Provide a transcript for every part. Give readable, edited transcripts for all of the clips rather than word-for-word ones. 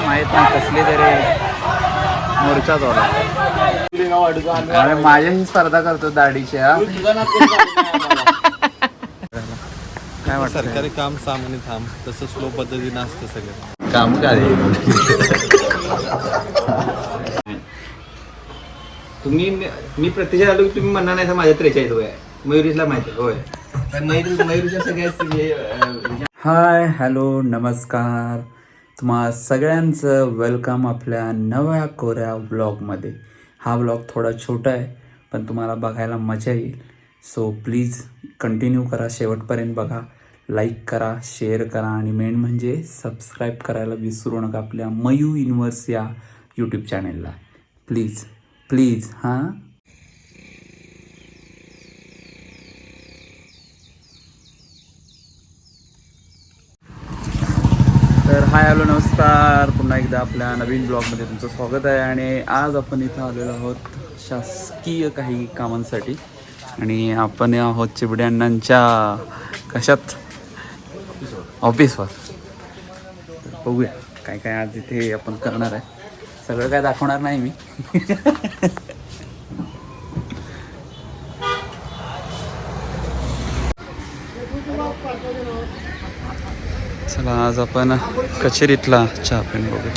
माहित नाही कसली तरी मोर्चा चालू अरे माझ्याही स्पर्धा करतो दाढीच्या. काय वाटतं सरकारी काम सामान्य थांब तसं स्लो पद्धतीनं असतं सगळं काम काय तुम्ही मी प्रत्यक्षात आलो की तुम्ही म्हणणार नाही माझ्या 43 वय आहे. मयुरीला माहिती आहे होय. पण मयुरीच्या सगळ्या हाय हॅलो नमस्कार तुम्हा सगळ्यांचं वेलकम आपल्या नव्या कोऱ्या व्लॉगमध्ये. हा व्लॉग थोडा छोटा आहे पण तुम्हाला बघायला मजा येईल. सो प्लीज कंटिन्यू करा, शेवटपर्यंत बघा, लाईक करा, शेअर करा आणि मेन म्हणजे सबस्क्राईब करायला विसरू नका आपल्या मयू युनिवर्स या यूट्यूब चॅनेलला. प्लीज प्लीज हां. तर हाय हॅलो नमस्कार, पुन्हा एकदा आपल्या नवीन ब्लॉगमध्ये तुमचं स्वागत आहे. आणि आज आपण इथं आलेलो आहोत शासकीय काही कामांसाठी आणि आपण आहोत चिबडे अण्णांच्या कशात ऑफिसवर. बघूया काय काय आज इथे आपण करणार आहे. सगळं काय दाखवणार नाही मी. चला आज आपण कचेरीतला चहा पिऊन बघू.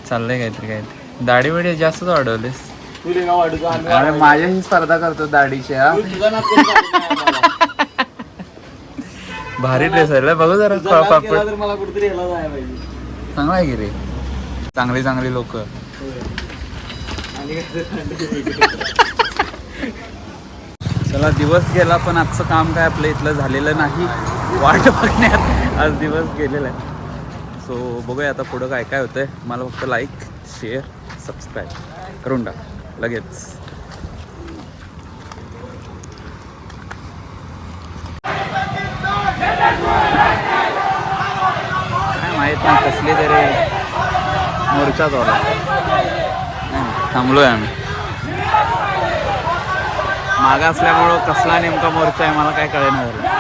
चाललंय काहीतरी काहीतरी. दाढी बिडी जास्तच वाढवलीस. अरे माझ्याही स्पर्धा करतो दाढीच्या. भारी ड्रेस आहे बघू जरा. मला कुठेतरी ह्याला जायला पाहिजे. चांगला आहे की रे. चांगली चांगली लोक. चला दिवस गेला पण आजचं काम काय आपलं इथलं झालेलं नाही. वाट बघण्यात आज दिवस गेलेला आहे. सो बघूया आता पुढं काय काय होतंय. मला फक्त लाईक शेअर सबस्क्राईब करून टाक लगेच. काय माहीत नाही कसली तरी मोर्चा चालू थांबलोय आम्ही. मागं असल्यामुळं कसला नेमका मोर्चा आहे मला काय कळेना झालं.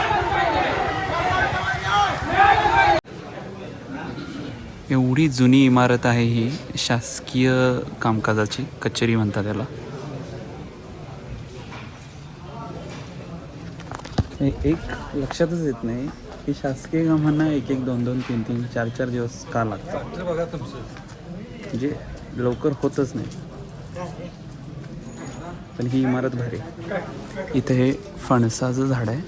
एवढी जुनी इमारत आहे ही. शासकीय कामकाजाची कचेरी म्हणतात त्याला. एक लक्षातच येत नाही की शासकीय कामांना 1-1, 2-2, 3-3, 4-4 दिवस का लागतात. म्हणजे लवकर होतच नाही. पण ही इमारत भारी. इथे हे फणसाचं झाड आहे.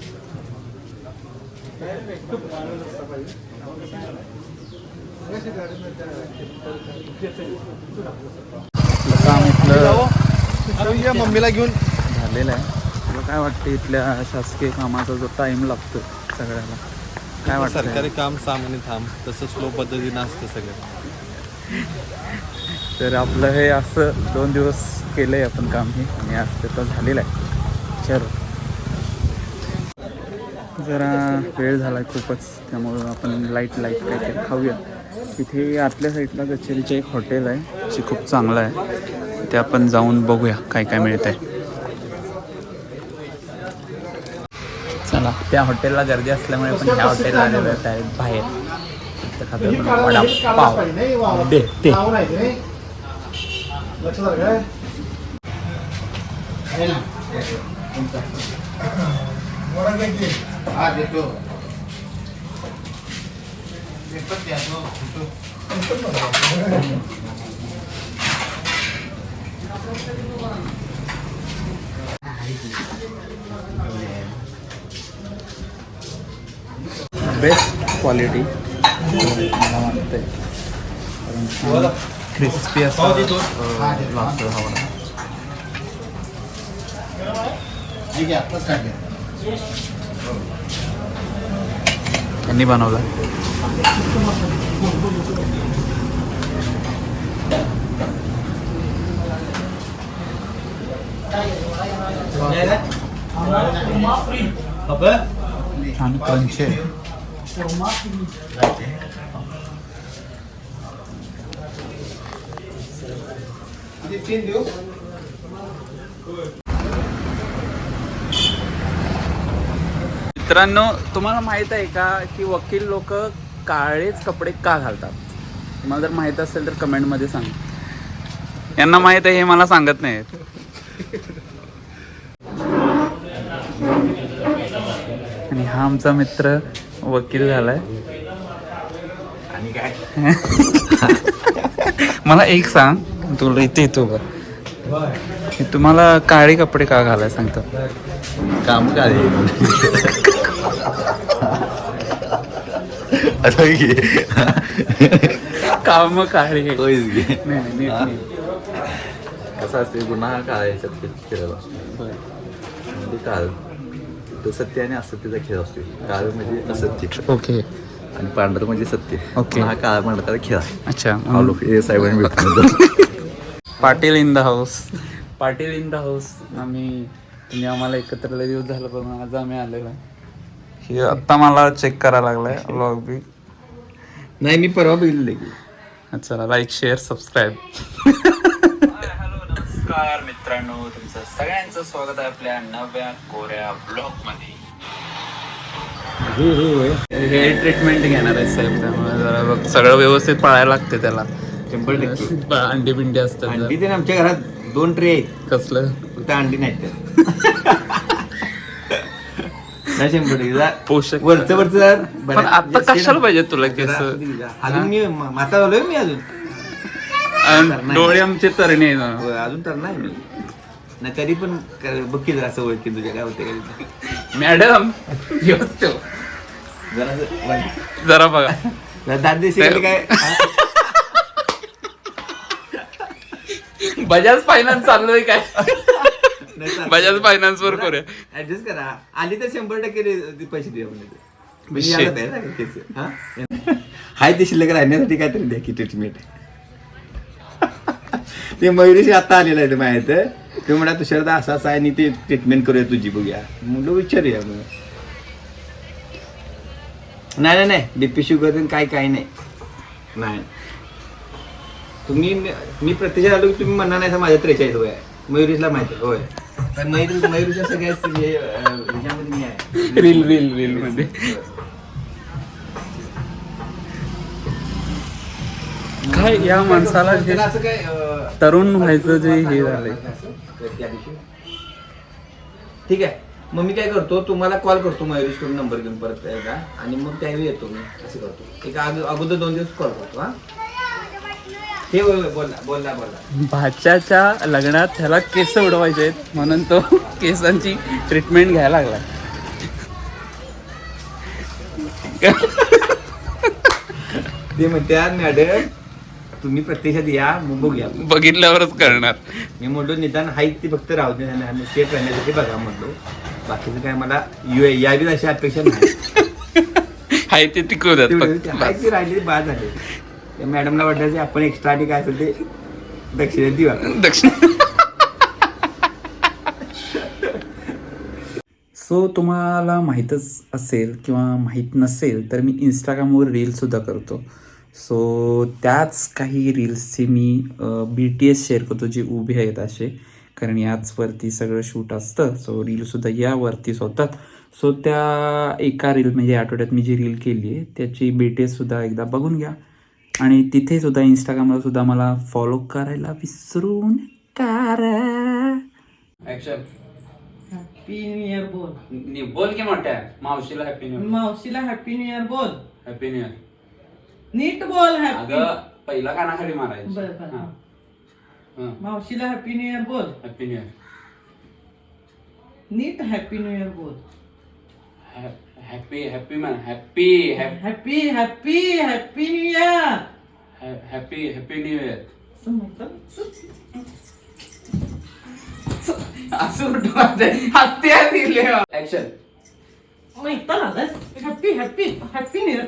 काम इथलं मम्मीला घेऊन झालेलं आहे. तुला काय वाटतं इथल्या शासकीय कामाचा जो टाइम लागतो सगळ्याला काय वाटतं? सरकारी काम सामान्य थांब तसं स्लो पद्धतीनं असतं सगळं. तर आपलं हे असं 2 दिवस केलंय आपण काम हे आणि आज ते तर झालेलं आहे. चलो जरा वेळ झाला आहे खूपच, त्यामुळं आपण लाईट काहीतरी खाऊया. इथे आतल्या साईडला कचेरीचं एक हॉटेल आहे जे खूप चांगलं आहे. ते आपण जाऊन बघूया काय काय मिळत आहे. चला त्या हॉटेलला गर्दी असल्यामुळे आपण ह्या हॉटेलला आलेलो आहे डायरेक्ट बाहेर. तर खातो वडापाव दे ते. बेस्ट क्वालिटी मला वाटतंय, कारण क्रिस्पी असं लागतं हा वडा. त्यांनी बनवला. छान क्रंची आहे. मित्रांनो, तुम्हाला माहित आहे का की वकील लोक काळेच कपडे का घालतात? तुम्हाला जर माहित असेल तर कमेंटमध्ये सांग. यांना माहित आहे हे मला सांगत नाहीत. आणि हा आमचा मित्र वकील झालाय. आणि काय मला एक सांग, तुला इथे येतो का, तुम्हाला काळे कपडे का घालाय सांगतात? काम काय काम काळे. कसं नाही. असते, गुन्हा काळ याच्यात केलेला असतो. म्हणजे काळ तो सत्य आणि असत्यचा खेळ असतो. काळ म्हणजे असत्य, ओके, आणि पांढरं म्हणजे सत्य. ओके. हा काळ म्हणतात खेळ आहे. अच्छा. साहेबांनी भेटून Patil in the house. Patil in the house. तुम्ही आम्हाला एकत्र लय दिवस झालं, पण आज आम्ही आलेलो आहे. हे आत्ता मला चेक करायला लागलाय व्लॉग बी. नाही, मी परवा बघितलं की. चला, लाईक, शेअर, सबस्क्राईब. हॅलो, नमस्कार मित्रांनो, तुमचं सगळ्यांचं स्वागत आहे आपल्या नव्या कोऱ्या ब्लॉग मध्ये. हेअर ट्रीटमेंट घेणार आहे साहेब, त्यामुळे जरा बघ सगळं व्यवस्थित पाळायला लागते त्याला. 100% अंडी बिंडी असतात. अंडी ते आमच्या घरात 2 ट्रे आहेत, कसलं फक्त अंडी नाहीत त्यात. नाही, 100% पोषक. वरचं पण आता कशाला पाहिजे तुला केस? अजून मी माता झालोय मी अजून. डोळे आमचे तरणे आहे ना. होय, अजून तर नाही मी. नाही तरी पण बघ की जरा असं ओळखी तुझ्या काय होते काय. मॅडम जरा बघा. दात देशील काय. बजाज फायनान्स चाललोय काय? बजाज फायनान्स वर करूया. ऍडजस्ट करा. आली तर 100% पैसे द्या म्हणजे. हाय ते शिल्लक राहण्यासाठी काहीतरी द्या की ट्रीटमेंट. ते मयुरीशी आता आलेलं आहे ते माहित. ते म्हणा तुषार असं असं आहे आणि ते ट्रीटमेंट करूया तुझी, बघूया. मुलं विचारूया मग. नाही बीपी शुगर काय नाही. मी प्रत्यक्षात आलो की तुम्ही म्हणणार नाही माझ्या 43 वय आहे. मयुरीला माहिती आहे. होय, पण मयुरीच्या सगळ्या ह्याच्यामध्ये मी आहे. रील मध्ये. काय या माणसाला असं काय तरुण व्हायचं जे हे झालंय. ठीक आहे, मग मी काय करतो, तुम्हाला कॉल करतो मयुरीकडून नंबर घेऊन परत एकदा, आणि मग त्यावेळी येतो मी. असं करतो, एक अगोदर 2 दिवस कॉल करतो. हा, हे बोला. भाच्याच्या लग्नात त्याला केस उडवायचे आहेत, म्हणून तो केसांची ट्रीटमेंट घ्यायला लागला. ते म्हणत्या मॅडम तुम्ही प्रत्यक्षात या, मग बघूया. बघितल्यावरच करणार. मी म्हणलो निदान हाईट ती फक्त राहू दे, सेट राहण्यासाठी बघा म्हणलो. बाकीचं काय मला यावी अशी अपेक्षा नाही. हाय ते टिकवू द्यात. हाईट ती राहिली बाद झाली. त्या मॅडमला वाटलं की आपण एक्स्ट्रा आणि काय असेल ते दक्षिणेत देऊ आपण. सो तुम्हाला माहीतच असेल किंवा माहीत नसेल तर मी इंस्टाग्रामवर रीलसुद्धा करतो. सो त्याच काही रील्सचे मी BTS शेअर करतो, जे उभे आहेत असे, कारण याचवरती सगळं शूट असतं. सो रीलसुद्धा यावरतीच होतात. सो त्या एका रील म्हणजे आठवड्यात मी जी रील केली आहे त्याची BTSसुद्धा एकदा बघून घ्या. आणि तिथे सुद्धा इंस्टाग्रामला सुद्धा मला फॉलो करायला विसरू नका. हॅपी न्यू इयर बोल. बोल की मोठ्या मावशीला हॅपी न्यू. मावशीला हॅपी न्यू इयर बोल. Happy new year. नीट बोल. हॅपी. अगं पहिला कानाखाली मारायचं. बरं. मावशीला हॅपी न्यू इयर बोल. Happy new year. नीट हॅपी न्यू इयर बोल. Happy happy man happy happy happy happy new year happy happy new year. असं हत्ती ऍक्शन. मैत्रीण आलास happy happy happy new year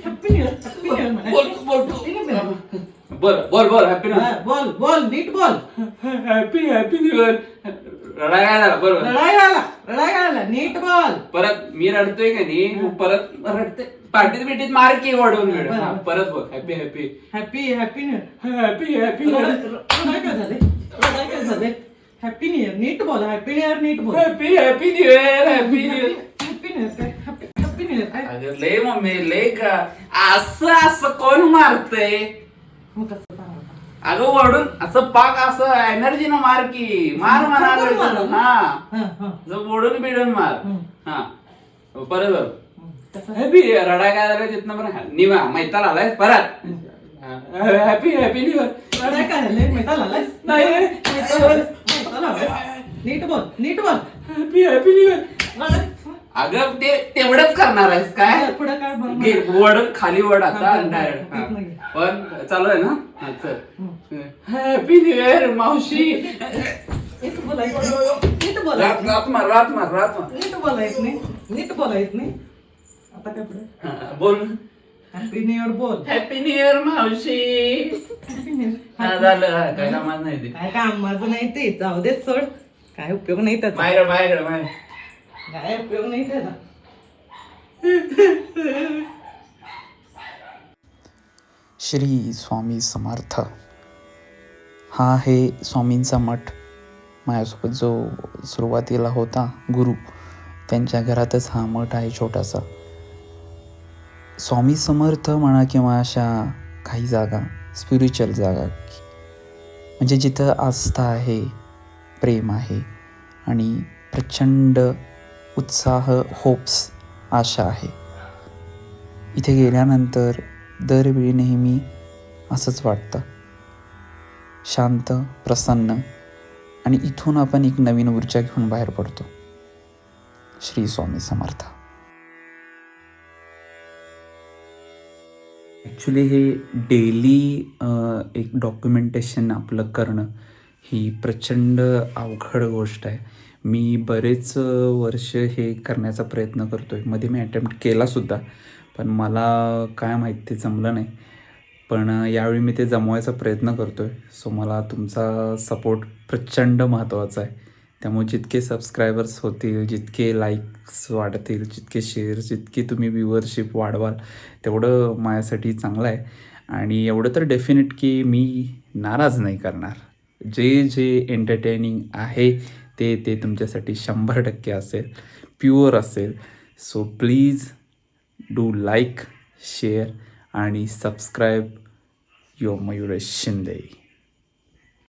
happy new year happy new year बोल happy बोल बोल नीट बोल. Happy happy new year. रडाय काय झाला बरोबर. रडाय आला नीट बोल. परत मी रडतोय का नाही मग परत रडते पार्टीत बिटीत मार की ओढवून बरं. हा, परत बोल happy happy happy happy new year. Happy happy रडाय काय झाले हॅपी न्यू इयर नीट बोल हॅपी न्यू इयर नीट बोल. Happy happy new year happy new year. Happy new year happy new year. अगं लय मम्मी लय का असं असं कोण मारतय. मग कसं सांगा. अगं वडून असं पाक असं एनर्जीनं मार की मार कोण मारलं? म्हणाल हा हा जर ओढून बिडून मार. हा परत बघ. कसं हॅपी रडाय काय झालं तिथनं पण निवा मैताला आलाय परत हॅपी हॅपी न्यू इयर. रडाय काय झाले मैत्रीण आलास नाही मैत्रीण आलास. नीट बोल हॅपी हॅपी न्यू इयर. रडाय. अगं ते तेवढंच करणार आहेस काय. पुढे काय बरं घे वड खाली वड आता हा, बरं, डायरेक्ट बरं. नाही. पण चालू आहे ना हा चल हॅपी न्यू इयर मावशी. नीट बोलायचं नीट बोलायचं रात मार रात मार रात मार. नीट बोलायचं नाही नीट बोलायचं नाही. आता काय पुढे हा, बोल हॅपी न्यू इयर बोल. हॅपी न्यू इयर मावशी. हॅपी न्यू हा इयर. झालं हा, काय कामात नाही ते. काय काम माझं नाही ते जाऊ देत सोड. काय उपयोग नाही त्याचा बाहेर बाहेर बाहेर. काय उपयोग नाही त्याचा. श्री स्वामी समर्थ. हा आहे स्वामींचा मठ. माझ्यासोबत जो सुरुवातीला होता गुरु त्यांच्या घरातच हा मठ आहे छोटासा. स्वामी समर्थ म्हणा किंवा अशा काही जागा स्पिरिच्युअल जागा म्हणजे जिथं आस्था आहे, प्रेम आहे आणि प्रचंड उत्साह, होप्स, आशा आहे. इथे गेल्यानंतर दरवेळी नेहमी असंच वाटतं, शांत, प्रसन्न, आणि इथून आपण एक नवीन ऊर्जा घेऊन बाहेर पडतो. श्री स्वामी समर्थ. ॲक्च्युली हे डेली एक डॉक्युमेंटेशन आपलं करणं ही प्रचंड अवघड गोष्ट आहे. मी बरेच वर्ष हे करण्याचा प्रयत्न करतो आहे. मध्ये मी अटेम्प्ट केलासुद्धा, पण मला काय माहीत ते जमलं नाही. पण यावेळी मी ते जमवायचा प्रयत्न करतो आहे. सो मला तुमचा सपोर्ट प्रचंड महत्त्वाचा आहे. त्यामुळे जितके सबस्क्रायबर्स होतील, जितके लाईक्स वाढतील, जितके शेअर्स, जितकी तुम्ही व्ह्युअरशिप वाढवाल तेवढं माझ्यासाठी चांगलं आहे. आणि एवढं तर डेफिनेट की मी नाराज नाही करणार. जे जे एंटरटेनिंग आहे ते तुमच्यासाठी 100% असेल, प्युअर असेल. So please do like, share आणि सबस्क्राईब युअर मयुरेश शिंदे.